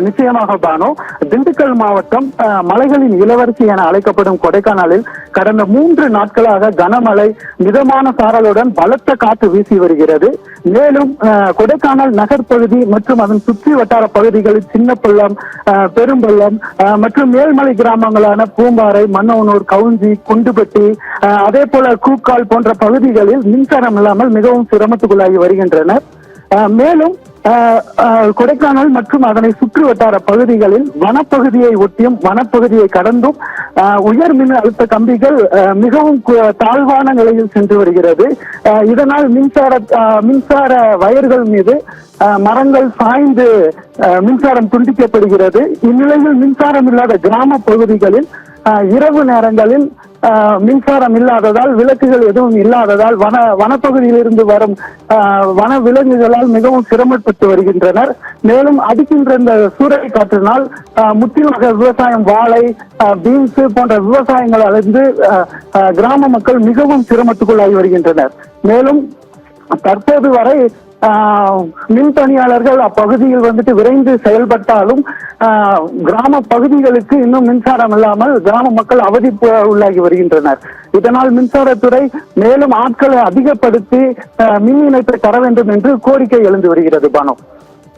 நிச்சயமாக பானு. திண்டுக்கல் மாவட்டம் மலைகளின் இளவரசி என அழைக்கப்படும் கொடைக்கானலில் கடந்த 3 நாட்களாக கனமழை, மிதமான சாரலுடன் பலத்த காற்று வீசி வருகிறது. மேலும் கொடைக்கானல் நகர்பகுதி மற்றும் அதன் சுற்றி வட்டார பகுதிகளில் சின்ன பள்ளம், பெரும்பள்ளம் மற்றும் மேல்மலை கிராமங்களான பூம்பாறை, மன்னவனூர், கவுஞ்சி, குண்டுபட்டி, அதே போல கூக்கால் போன்ற பகுதிகளில் மின்சாரம் இல்லாமல் மிகவும் சிரமத்துக்குள்ளாகி வருகின்றனர். மேலும் கொடைக்கானல் மற்றும் அதனை சுற்று வட்டார பகுதிகளில் வனப்பகுதியை ஒட்டியும் வனப்பகுதியை கடந்தும் உயர் மின் அழுத்த கம்பிகள் மிகவும் தாழ்வான நிலையில் சென்று வருகிறது. இதனால் மின்சார வயர்கள் மீது மரங்கள் சாய்ந்து மின்சாரம் துண்டிக்கப்படுகிறது. இந்நிலையில் மின்சாரம் இல்லாத கிராம பகுதிகளில் இரவு நேரங்களில் மின்சாரம் இல்லாததால், விளக்குகள் எதுவும் இல்லாததால் வனப்பகுதியில் இருந்து வரும் வன விலங்குகளால் மிகவும் சிரமப்பட்டு வருகின்றனர். மேலும் அடிக்கின்ற இந்த சூறை காற்றினால் முற்றிலுமாக விவசாயம், வாழை, பீன்ஸ் போன்ற விவசாயங்கள் அழிந்து கிராம மக்கள் மிகவும் சிரமத்துக்குள்ளாகி வருகின்றனர். மேலும் தற்போது வரை மின் பணியாளர்கள் அப்பகுதியில் விரைந்து செயல்பட்டாலும் கிராம பகுதிகளுக்கு இன்னும் மின்சாரம் இல்லாமல் கிராம மக்கள் அவதி உள்ளாகி வருகின்றனர். இதனால் மின்சாரத்துறை மேலும் ஆட்களை அதிகப்படுத்தி மின் இணைப்பை தர வேண்டும் என்று கோரிக்கை எழுந்து வருகிறது பானு.